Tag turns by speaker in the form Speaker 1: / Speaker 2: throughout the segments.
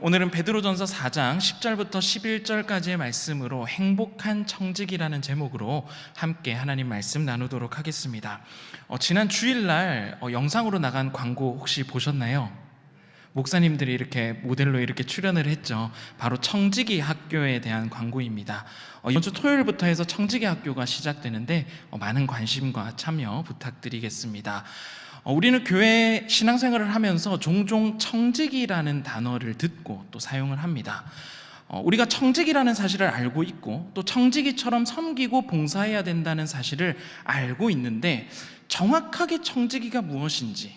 Speaker 1: 오늘은 베드로전서 4장 10절부터 11절까지의 말씀으로 행복한 청직이라는 제목으로 함께 하나님 말씀 나누도록 하겠습니다. 지난 주일날 영상으로 나간 광고 혹시 보셨나요? 목사님들이 이렇게 모델로 이렇게 출연을 했죠. 바로 청지기 학교에 대한 광고입니다. 이번 주 토요일부터 해서 청지기 학교가 시작되는데 많은 관심과 참여 부탁드리겠습니다. 우리는 교회 신앙생활을 하면서 종종 청직이라는 단어를 듣고 또 사용을 합니다. 우리가 청직이라는 사실을 알고 있고 또 청지기처럼 섬기고 봉사해야 된다는 사실을 알고 있는데 정확하게 청지기가 무엇인지,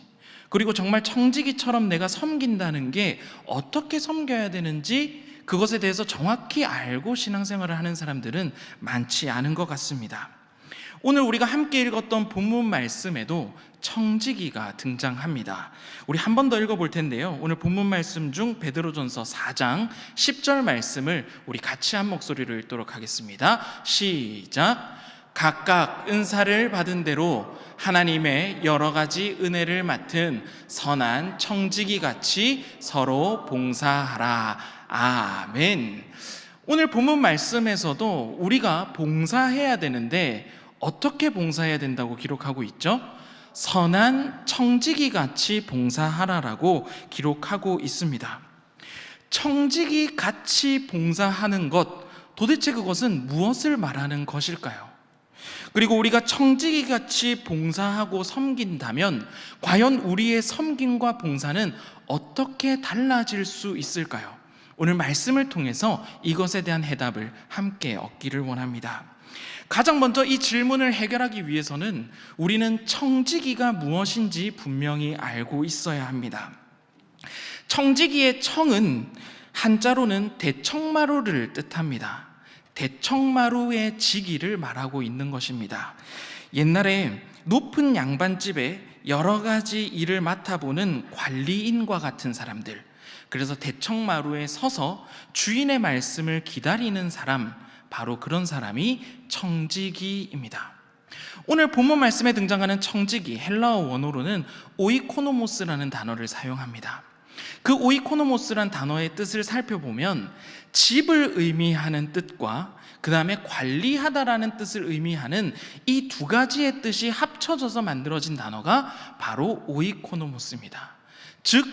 Speaker 1: 그리고 정말 청지기처럼 내가 섬긴다는 게 어떻게 섬겨야 되는지 그것에 대해서 정확히 알고 신앙생활을 하는 사람들은 많지 않은 것 같습니다. 오늘 우리가 함께 읽었던 본문 말씀에도 청지기가 등장합니다. 우리 한 번 더 읽어볼 텐데요, 오늘 본문 말씀 중 베드로전서 4장 10절 말씀을 우리 같이 한 목소리로 읽도록 하겠습니다. 시작. 각각 은사를 받은 대로 하나님의 여러 가지 은혜를 맡은 선한 청지기 같이 서로 봉사하라. 아멘. 오늘 본문 말씀에서도 우리가 봉사해야 되는데 어떻게 봉사해야 된다고 기록하고 있죠? 선한 청지기 같이 봉사하라라고 기록하고 있습니다. 청지기 같이 봉사하는 것, 도대체 그것은 무엇을 말하는 것일까요? 그리고 우리가 청지기 같이 봉사하고 섬긴다면 과연 우리의 섬김과 봉사는 어떻게 달라질 수 있을까요? 오늘 말씀을 통해서 이것에 대한 해답을 함께 얻기를 원합니다. 가장 먼저 이 질문을 해결하기 위해서는 우리는 청지기가 무엇인지 분명히 알고 있어야 합니다. 청지기의 청은 한자로는 대청마루를 뜻합니다. 대청마루의 지기를 말하고 있는 것입니다. 옛날에 높은 양반집에 여러 가지 일을 맡아보는 관리인과 같은 사람들, 그래서 대청마루에 서서 주인의 말씀을 기다리는 사람, 바로 그런 사람이 청지기입니다. 오늘 본문 말씀에 등장하는 청지기, 헬라어 원어로는 오이코노모스라는 단어를 사용합니다. 그 오이코노모스란 단어의 뜻을 살펴보면 집을 의미하는 뜻과 그 다음에 관리하다라는 뜻을 의미하는 이 두 가지의 뜻이 합쳐져서 만들어진 단어가 바로 오이코노모스입니다. 즉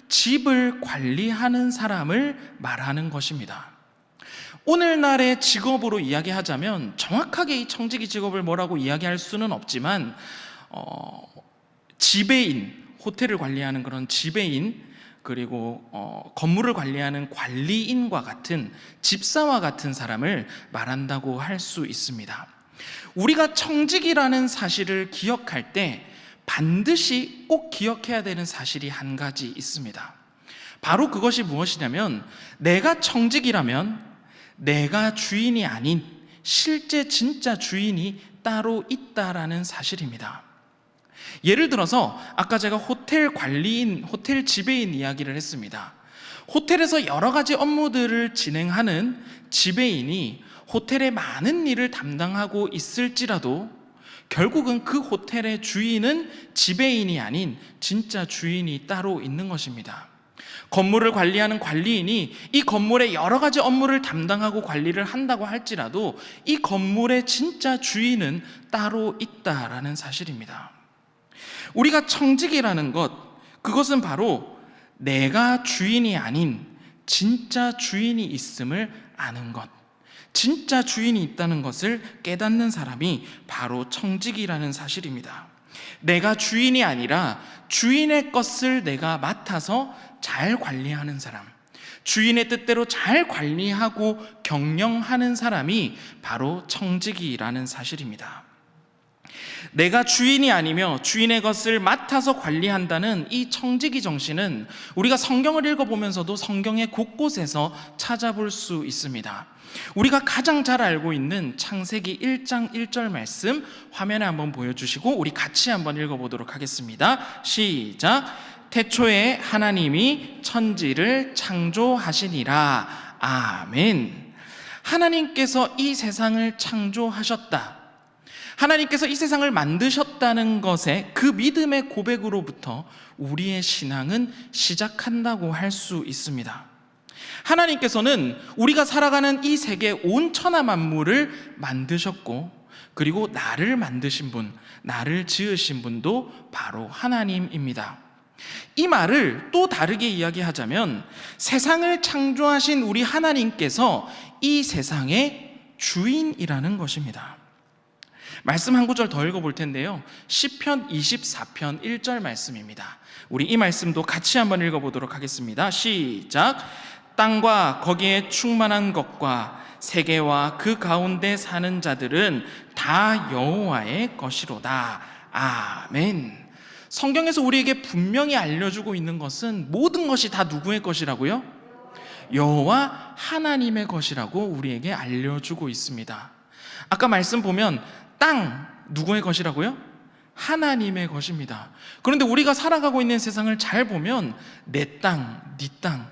Speaker 1: 집을 관리하는 사람을 말하는 것입니다. 오늘날의 직업으로 이야기하자면 정확하게 이 청지기 직업을 뭐라고 이야기할 수는 없지만 지배인, 호텔을 관리하는 그런 지배인, 그리고 건물을 관리하는 관리인과 같은, 집사와 같은 사람을 말한다고 할 수 있습니다. 우리가 청지기라는 사실을 기억할 때 반드시 꼭 기억해야 되는 사실이 한 가지 있습니다. 바로 그것이 무엇이냐면 내가 청지기라면 내가 주인이 아닌 실제 진짜 주인이 따로 있다라는 사실입니다. 예를 들어서 아까 제가 호텔 관리인, 호텔 지배인 이야기를 했습니다. 호텔에서 여러 가지 업무들을 진행하는 지배인이 호텔의 많은 일을 담당하고 있을지라도 결국은 그 호텔의 주인은 지배인이 아닌 진짜 주인이 따로 있는 것입니다. 건물을 관리하는 관리인이 이 건물의 여러 가지 업무를 담당하고 관리를 한다고 할지라도 이 건물의 진짜 주인은 따로 있다라는 사실입니다. 우리가 청지기라는 것, 그것은 바로 내가 주인이 아닌 진짜 주인이 있음을 아는 것, 진짜 주인이 있다는 것을 깨닫는 사람이 바로 청지기라는 사실입니다. 내가 주인이 아니라 주인의 것을 내가 맡아서 잘 관리하는 사람, 주인의 뜻대로 잘 관리하고 경영하는 사람이 바로 청지기라는 사실입니다. 내가 주인이 아니며 주인의 것을 맡아서 관리한다는 이 청지기 정신은 우리가 성경을 읽어보면서도 성경의 곳곳에서 찾아볼 수 있습니다. 우리가 가장 잘 알고 있는 창세기 1장 1절 말씀 화면에 한번 보여주시고 우리 같이 한번 읽어보도록 하겠습니다. 시작. 태초에 하나님이 천지를 창조하시니라. 아멘. 하나님께서 이 세상을 창조하셨다. 하나님께서 이 세상을 만드셨다는 것에 그 믿음의 고백으로부터 우리의 신앙은 시작한다고 할 수 있습니다. 하나님께서는 우리가 살아가는 이 세계 온 천하 만물을 만드셨고, 그리고 나를 만드신 분, 나를 지으신 분도 바로 하나님입니다. 이 말을 또 다르게 이야기하자면 세상을 창조하신 우리 하나님께서 이 세상의 주인이라는 것입니다. 말씀 한 구절 더 읽어볼 텐데요, 시편 24편 1절 말씀입니다. 우리 이 말씀도 같이 한번 읽어보도록 하겠습니다. 시작. 땅과 거기에 충만한 것과 세계와 그 가운데 사는 자들은 다 여호와의 것이로다. 아멘. 성경에서 우리에게 분명히 알려주고 있는 것은 모든 것이 다 누구의 것이라고요? 여호와 하나님의 것이라고 우리에게 알려주고 있습니다. 아까 말씀 보면 땅 누구의 것이라고요? 하나님의 것입니다. 그런데 우리가 살아가고 있는 세상을 잘 보면 내 땅, 네 땅,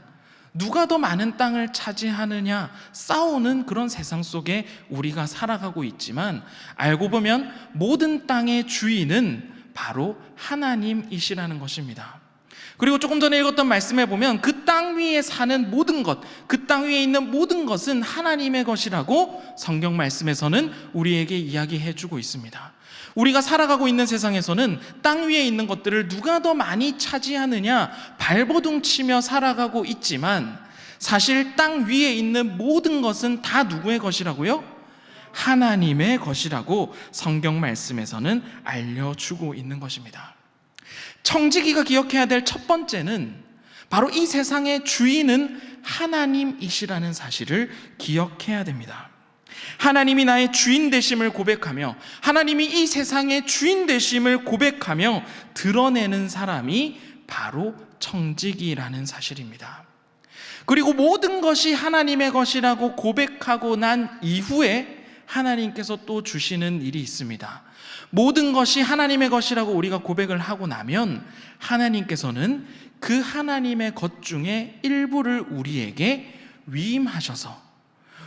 Speaker 1: 누가 더 많은 땅을 차지하느냐 싸우는 그런 세상 속에 우리가 살아가고 있지만, 알고 보면 모든 땅의 주인은 바로 하나님이시라는 것입니다. 그리고 조금 전에 읽었던 말씀에 보면 그 땅 위에 사는 모든 것, 그 땅 위에 있는 모든 것은 하나님의 것이라고 성경 말씀에서는 우리에게 이야기해 주고 있습니다. 우리가 살아가고 있는 세상에서는 땅 위에 있는 것들을 누가 더 많이 차지하느냐 발버둥 치며 살아가고 있지만, 사실 땅 위에 있는 모든 것은 다 누구의 것이라고요? 하나님의 것이라고 성경 말씀에서는 알려주고 있는 것입니다. 청지기가 기억해야 될 첫 번째는 바로 이 세상의 주인은 하나님이시라는 사실을 기억해야 됩니다. 하나님이 나의 주인 되심을 고백하며, 하나님이 이 세상의 주인 되심을 고백하며 드러내는 사람이 바로 청지기라는 사실입니다. 그리고 모든 것이 하나님의 것이라고 고백하고 난 이후에 하나님께서 또 주시는 일이 있습니다. 모든 것이 하나님의 것이라고 우리가 고백을 하고 나면 하나님께서는 그 하나님의 것 중에 일부를 우리에게 위임하셔서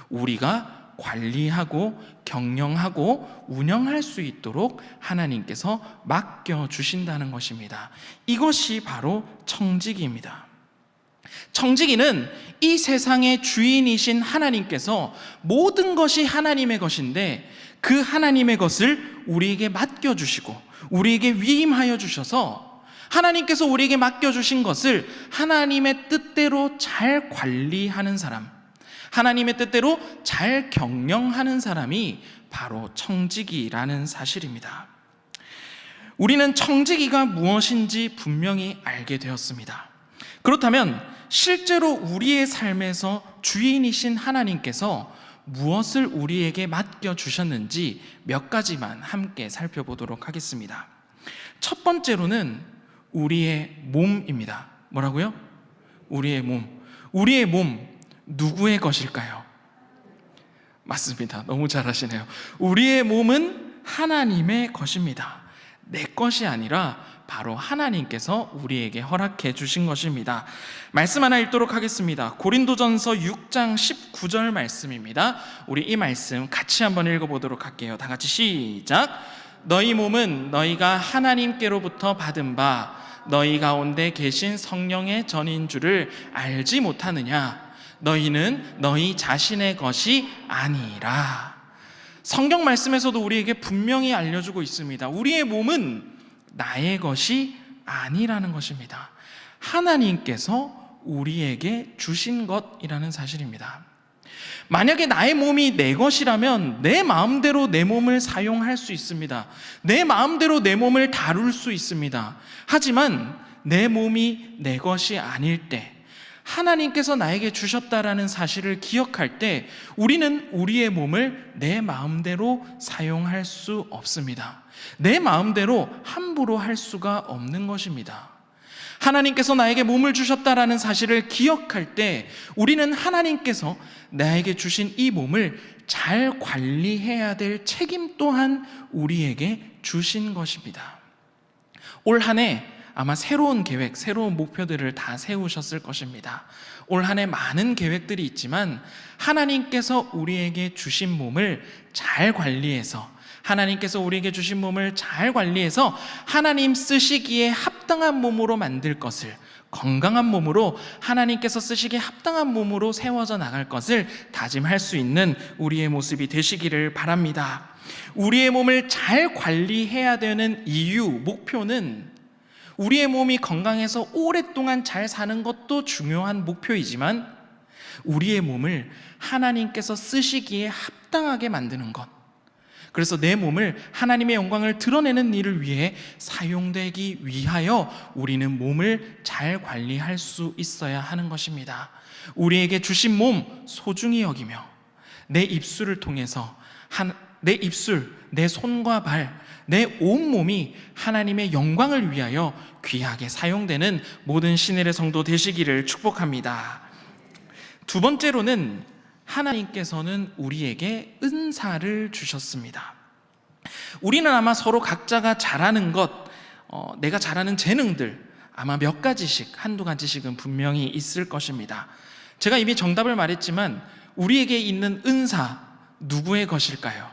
Speaker 1: 우리가 관리하고 경영하고 운영할 수 있도록 하나님께서 맡겨주신다는 것입니다. 이것이 바로 청지기입니다. 청지기는 이 세상의 주인이신 하나님께서 모든 것이 하나님의 것인데 그 하나님의 것을 우리에게 맡겨주시고 우리에게 위임하여 주셔서 하나님께서 우리에게 맡겨주신 것을 하나님의 뜻대로 잘 관리하는 사람, 하나님의 뜻대로 잘 경영하는 사람이 바로 청지기라는 사실입니다. 우리는 청지기가 무엇인지 분명히 알게 되었습니다. 그렇다면 실제로 우리의 삶에서 주인이신 하나님께서 무엇을 우리에게 맡겨주셨는지 몇 가지만 함께 살펴보도록 하겠습니다. 첫 번째로는 우리의 몸입니다. 뭐라고요? 우리의 몸. 우리의 몸 누구의 것일까요? 맞습니다. 너무 잘하시네요. 우리의 몸은 하나님의 것입니다. 내 것이 아니라 바로 하나님께서 우리에게 허락해 주신 것입니다. 말씀 하나 읽도록 하겠습니다. 고린도전서 6장 19절 말씀입니다. 우리 이 말씀 같이 한번 읽어보도록 할게요. 다 같이 시작. 너희 몸은 너희가 하나님께로부터 받은 바 너희 가운데 계신 성령의 전인 줄을 알지 못하느냐? 너희는 너희 자신의 것이 아니라. 성경 말씀에서도 우리에게 분명히 알려주고 있습니다. 우리의 몸은 나의 것이 아니라는 것입니다. 하나님께서 우리에게 주신 것이라는 사실입니다. 만약에 나의 몸이 내 것이라면 내 마음대로 내 몸을 사용할 수 있습니다. 내 마음대로 내 몸을 다룰 수 있습니다. 하지만 내 몸이 내 것이 아닐 때, 하나님께서 나에게 주셨다라는 사실을 기억할 때 우리는 우리의 몸을 내 마음대로 사용할 수 없습니다. 내 마음대로 함부로 할 수가 없는 것입니다. 하나님께서 나에게 몸을 주셨다라는 사실을 기억할 때 우리는 하나님께서 나에게 주신 이 몸을 잘 관리해야 될 책임 또한 우리에게 주신 것입니다. 올 한 해 아마 새로운 계획, 새로운 목표들을 다 세우셨을 것입니다. 올 한 해 많은 계획들이 있지만 하나님께서 우리에게 주신 몸을 잘 관리해서, 하나님께서 우리에게 주신 몸을 잘 관리해서 하나님 쓰시기에 합당한 몸으로 만들 것을, 건강한 몸으로 하나님께서 쓰시기에 합당한 몸으로 세워져 나갈 것을 다짐할 수 있는 우리의 모습이 되시기를 바랍니다. 우리의 몸을 잘 관리해야 되는 이유, 목표는 우리의 몸이 건강해서 오랫동안 잘 사는 것도 중요한 목표이지만 우리의 몸을 하나님께서 쓰시기에 합당하게 만드는 것, 그래서 내 몸을 하나님의 영광을 드러내는 일을 위해 사용되기 위하여 우리는 몸을 잘 관리할 수 있어야 하는 것입니다. 우리에게 주신 몸 소중히 여기며 내 입술을 통해서 내 입술, 내 손과 발, 내 온몸이 하나님의 영광을 위하여 귀하게 사용되는 모든 신일의 성도 되시기를 축복합니다. 두 번째로는 하나님께서는 우리에게 은사를 주셨습니다. 우리는 아마 서로 각자가 잘하는 것, 내가 잘하는 재능들 아마 몇 가지씩, 한두 가지씩은 분명히 있을 것입니다. 제가 이미 정답을 말했지만 우리에게 있는 은사 누구의 것일까요?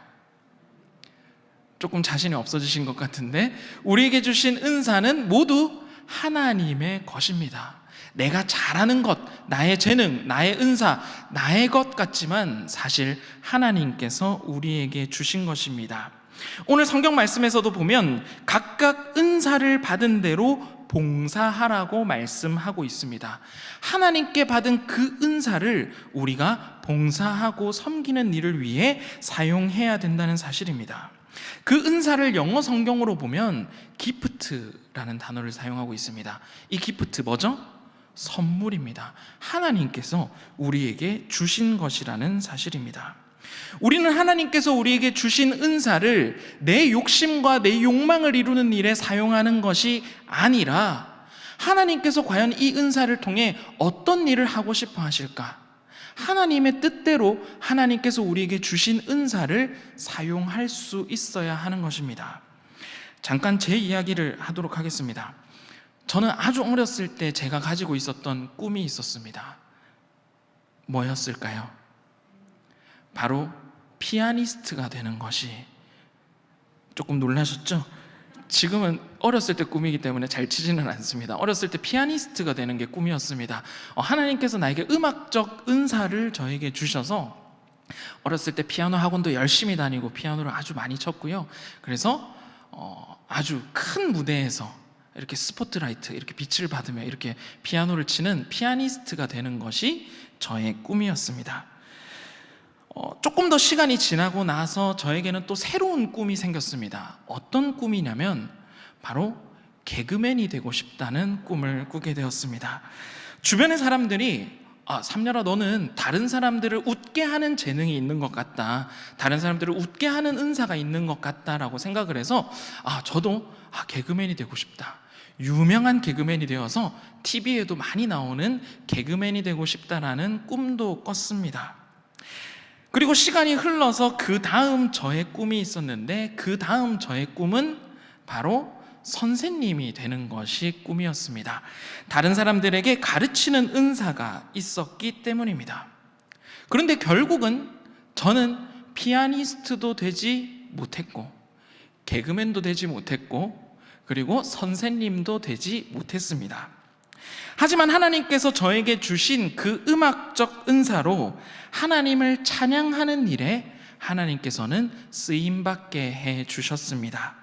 Speaker 1: 조금 자신이 없어지신 것 같은데, 우리에게 주신 은사는 모두 하나님의 것입니다. 내가 잘하는 것, 나의 재능, 나의 은사, 나의 것 같지만 사실 하나님께서 우리에게 주신 것입니다. 오늘 성경 말씀에서도 보면 각각 은사를 받은 대로 봉사하라고 말씀하고 있습니다. 하나님께 받은 그 은사를 우리가 봉사하고 섬기는 일을 위해 사용해야 된다는 사실입니다. 그 은사를 영어 성경으로 보면 기프트라는 단어를 사용하고 있습니다. 이 기프트 뭐죠? 선물입니다. 하나님께서 우리에게 주신 것이라는 사실입니다. 우리는 하나님께서 우리에게 주신 은사를 내 욕심과 내 욕망을 이루는 일에 사용하는 것이 아니라 하나님께서 과연 이 은사를 통해 어떤 일을 하고 싶어 하실까? 하나님의 뜻대로 하나님께서 우리에게 주신 은사를 사용할 수 있어야 하는 것입니다. 잠깐 제 이야기를 하도록 하겠습니다. 저는 아주 어렸을 때 제가 가지고 있었던 꿈이 있었습니다. 뭐였을까요? 바로 피아니스트가 되는 것이. 조금 놀라셨죠? 지금은 어렸을 때 꿈이기 때문에 잘 치지는 않습니다. 어렸을 때 피아니스트가 되는 게 꿈이었습니다. 하나님께서 나에게 음악적 은사를 저에게 주셔서 어렸을 때 피아노 학원도 열심히 다니고 피아노를 아주 많이 쳤고요. 그래서 아주 큰 무대에서 이렇게 스포트라이트, 이렇게 빛을 받으며 이렇게 피아노를 치는 피아니스트가 되는 것이 저의 꿈이었습니다. 조금 더 시간이 지나고 나서 저에게는 또 새로운 꿈이 생겼습니다. 어떤 꿈이냐면 바로 개그맨이 되고 싶다는 꿈을 꾸게 되었습니다. 주변의 사람들이 삼렬아, 너는 다른 사람들을 웃게 하는 재능이 있는 것 같다, 다른 사람들을 웃게 하는 은사가 있는 것 같다라고 생각을 해서 저도 개그맨이 되고 싶다, 유명한 개그맨이 되어서 TV에도 많이 나오는 개그맨이 되고 싶다라는 꿈도 꿨습니다. 그리고 시간이 흘러서 그 다음 저의 꿈이 있었는데, 그 다음 저의 꿈은 바로 선생님이 되는 것이 꿈이었습니다. 다른 사람들에게 가르치는 은사가 있었기 때문입니다. 그런데 결국은 저는 피아니스트도 되지 못했고, 개그맨도 되지 못했고, 그리고 선생님도 되지 못했습니다. 하지만 하나님께서 저에게 주신 그 음악적 은사로 하나님을 찬양하는 일에 하나님께서는 쓰임받게 해 주셨습니다.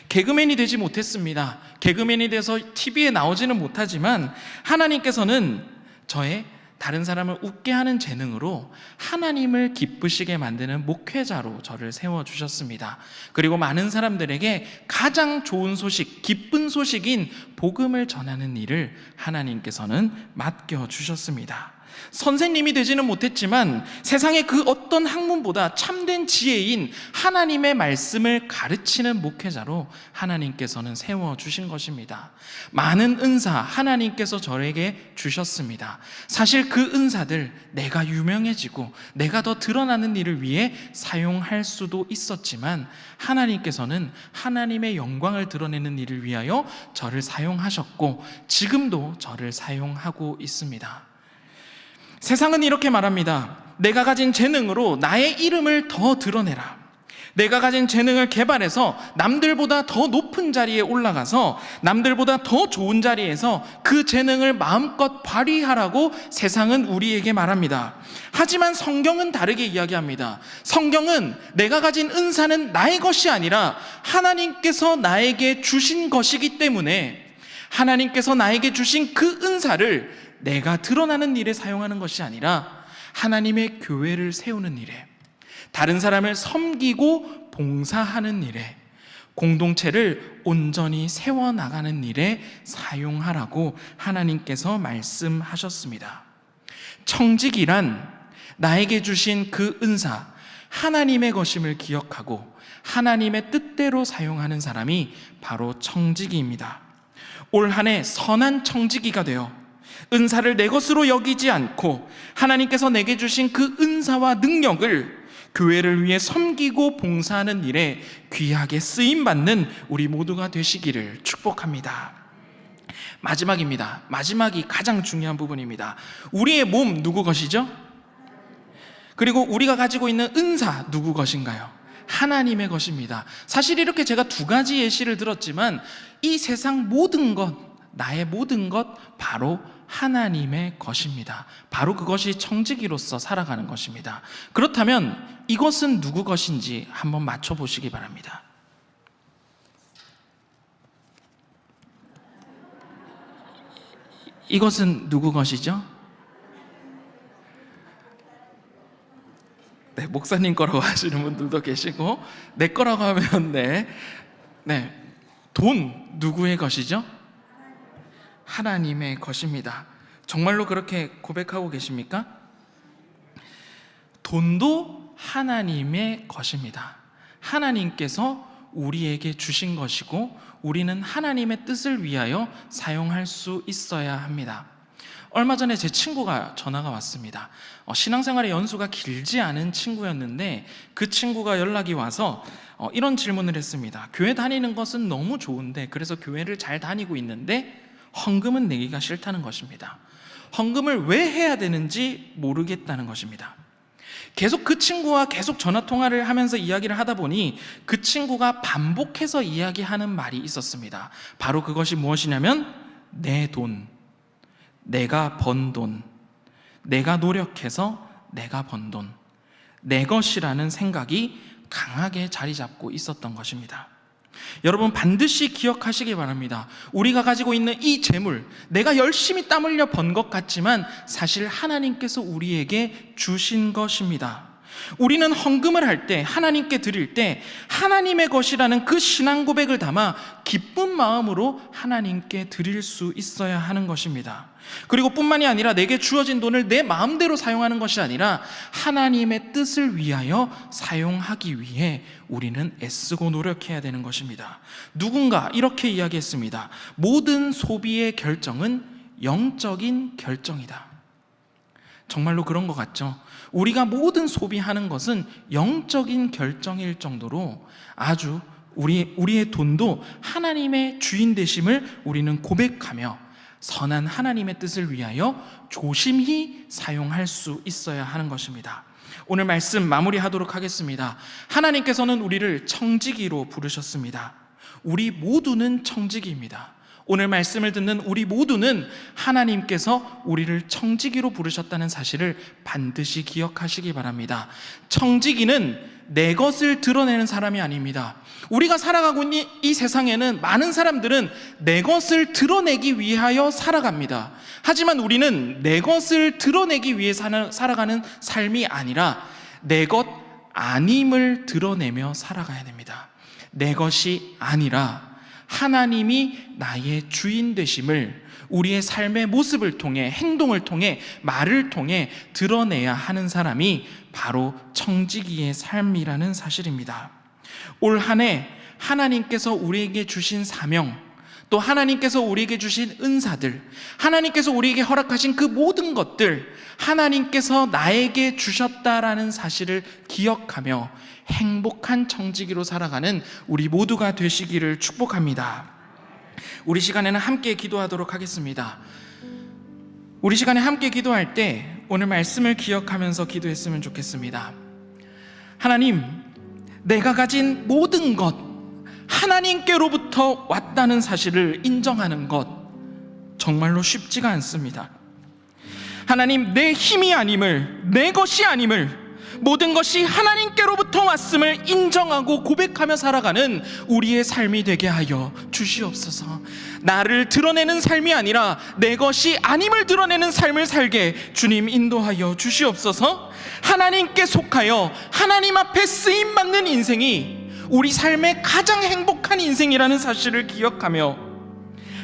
Speaker 1: 개그맨이 되지 못했습니다. 개그맨이 돼서 TV에 나오지는 못하지만 하나님께서는 저의 다른 사람을 웃게 하는 재능으로 하나님을 기쁘시게 만드는 목회자로 저를 세워주셨습니다. 그리고 많은 사람들에게 가장 좋은 소식, 기쁜 소식인 복음을 전하는 일을 하나님께서는 맡겨주셨습니다. 선생님이 되지는 못했지만 세상의 그 어떤 학문보다 참된 지혜인 하나님의 말씀을 가르치는 목회자로 하나님께서는 세워주신 것입니다. 많은 은사 하나님께서 저에게 주셨습니다. 사실 그 은사들 내가 유명해지고 내가 더 드러나는 일을 위해 사용할 수도 있었지만 하나님께서는 하나님의 영광을 드러내는 일을 위하여 저를 사용하셨고 지금도 저를 사용하고 있습니다. 세상은 이렇게 말합니다. 내가 가진 재능으로 나의 이름을 더 드러내라. 내가 가진 재능을 개발해서 남들보다 더 높은 자리에 올라가서 남들보다 더 좋은 자리에서 그 재능을 마음껏 발휘하라고 세상은 우리에게 말합니다. 하지만 성경은 다르게 이야기합니다. 성경은 내가 가진 은사는 나의 것이 아니라 하나님께서 나에게 주신 것이기 때문에 하나님께서 나에게 주신 그 은사를 내가 드러나는 일에 사용하는 것이 아니라 하나님의 교회를 세우는 일에, 다른 사람을 섬기고 봉사하는 일에, 공동체를 온전히 세워나가는 일에 사용하라고 하나님께서 말씀하셨습니다. 청직이란 나에게 주신 그 은사, 하나님의 것임을 기억하고 하나님의 뜻대로 사용하는 사람이 바로 청지기입니다. 올 한 해 선한 청지기가 되어 은사를 내 것으로 여기지 않고 하나님께서 내게 주신 그 은사와 능력을 교회를 위해 섬기고 봉사하는 일에 귀하게 쓰임받는 우리 모두가 되시기를 축복합니다. 마지막입니다. 마지막이 가장 중요한 부분입니다. 우리의 몸 누구 것이죠? 그리고 우리가 가지고 있는 은사 누구 것인가요? 하나님의 것입니다. 사실 이렇게 제가 두 가지 예시를 들었지만 이 세상 모든 것, 나의 모든 것 바로 하나님의 것입니다. 바로 그것이 청지기로서 살아가는 것입니다. 그렇다면 이것은 누구 것인지 한번 맞춰보시기 바랍니다. 이것은 누구 것이죠? 네, 목사님 거라고 하시는 분들도 계시고, 내 거라고 하면 돈 누구의 것이죠? 하나님의 것입니다. 정말로 그렇게 고백하고 계십니까? 돈도 하나님의 것입니다. 하나님께서 우리에게 주신 것이고 우리는 하나님의 뜻을 위하여 사용할 수 있어야 합니다. 얼마 전에 제 친구가 전화가 왔습니다. 신앙생활의 연수가 길지 않은 친구였는데 그 친구가 연락이 와서 이런 질문을 했습니다. 교회 다니는 것은 너무 좋은데, 그래서 교회를 잘 다니고 있는데 헌금은 내기가 싫다는 것입니다. 헌금을 왜 해야 되는지 모르겠다는 것입니다. 계속 그 친구와 계속 전화통화를 하면서 이야기를 하다 보니 그 친구가 반복해서 이야기하는 말이 있었습니다. 바로 그것이 무엇이냐면 내 돈, 내가 번 돈, 내가 노력해서 내가 번 돈, 내 것이라는 생각이 강하게 자리 잡고 있었던 것입니다. 여러분 반드시 기억하시기 바랍니다. 우리가 가지고 있는 이 재물, 내가 열심히 땀 흘려 번 것 같지만 사실 하나님께서 우리에게 주신 것입니다. 우리는 헌금을 할 때, 하나님께 드릴 때 하나님의 것이라는 그 신앙 고백을 담아 기쁜 마음으로 하나님께 드릴 수 있어야 하는 것입니다. 그리고 뿐만이 아니라 내게 주어진 돈을 내 마음대로 사용하는 것이 아니라 하나님의 뜻을 위하여 사용하기 위해 우리는 애쓰고 노력해야 되는 것입니다. 누군가 이렇게 이야기했습니다. 모든 소비의 결정은 영적인 결정이다. 정말로 그런 것 같죠? 우리가 모든 소비하는 것은 영적인 결정일 정도로 아주 우리의 돈도 하나님의 주인 되심을 우리는 고백하며 선한 하나님의 뜻을 위하여 조심히 사용할 수 있어야 하는 것입니다. 오늘 말씀 마무리하도록 하겠습니다. 하나님께서는 우리를 청지기로 부르셨습니다. 우리 모두는 청지기입니다. 오늘 말씀을 듣는 우리 모두는 하나님께서 우리를 청지기로 부르셨다는 사실을 반드시 기억하시기 바랍니다. 청지기는 내 것을 드러내는 사람이 아닙니다. 우리가 살아가고 있는 이 세상에는 많은 사람들은 내 것을 드러내기 위하여 살아갑니다. 하지만 우리는 내 것을 드러내기 위해 살아가는 삶이 아니라 내 것 아님을 드러내며 살아가야 됩니다. 내 것이 아니라 하나님이 나의 주인 되심을 우리의 삶의 모습을 통해, 행동을 통해, 말을 통해 드러내야 하는 사람이 바로 청지기의 삶이라는 사실입니다. 올 한 해 하나님께서 우리에게 주신 사명, 또 하나님께서 우리에게 주신 은사들, 하나님께서 우리에게 허락하신 그 모든 것들, 하나님께서 나에게 주셨다라는 사실을 기억하며 행복한 청지기로 살아가는 우리 모두가 되시기를 축복합니다. 우리 시간에는 함께 기도하도록 하겠습니다. 우리 시간에 함께 기도할 때 오늘 말씀을 기억하면서 기도했으면 좋겠습니다. 하나님, 내가 가진 모든 것 하나님께로부터 왔다는 사실을 인정하는 것 정말로 쉽지가 않습니다. 하나님, 내 힘이 아님을, 내 것이 아님을, 모든 것이 하나님께로부터 왔음을 인정하고 고백하며 살아가는 우리의 삶이 되게 하여 주시옵소서. 나를 드러내는 삶이 아니라 내 것이 아님을 드러내는 삶을 살게 주님 인도하여 주시옵소서. 하나님께 속하여 하나님 앞에 쓰임받는 인생이 우리 삶의 가장 행복한 인생이라는 사실을 기억하며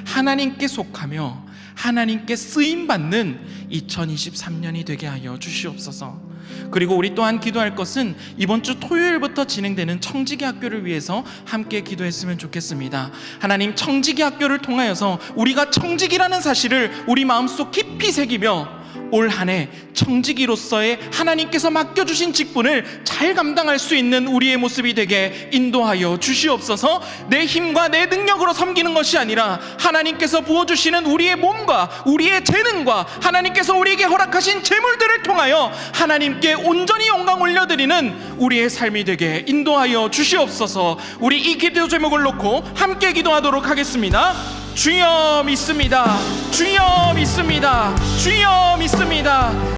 Speaker 1: 하나님께 속하며 하나님께 쓰임받는 2023년이 되게 하여 주시옵소서. 그리고 우리 또한 기도할 것은 이번 주 토요일부터 진행되는 청지기 학교를 위해서 함께 기도했으면 좋겠습니다. 하나님, 청지기 학교를 통하여서 우리가 청지기라는 사실을 우리 마음속 깊이 새기며 올 한 해 청지기로서의 하나님께서 맡겨주신 직분을 잘 감당할 수 있는 우리의 모습이 되게 인도하여 주시옵소서. 내 힘과 내 능력으로 섬기는 것이 아니라 하나님께서 부어주시는 우리의 몸과 우리의 재능과 하나님께서 우리에게 허락하신 재물들을 통하여 하나님께 온전히 영광 올려드리는 우리의 삶이 되게 인도하여 주시옵소서. 우리 이 기도 제목을 놓고 함께 기도하도록 하겠습니다. 주여 믿습니다. 주여 믿습니다. 주여 믿습니다.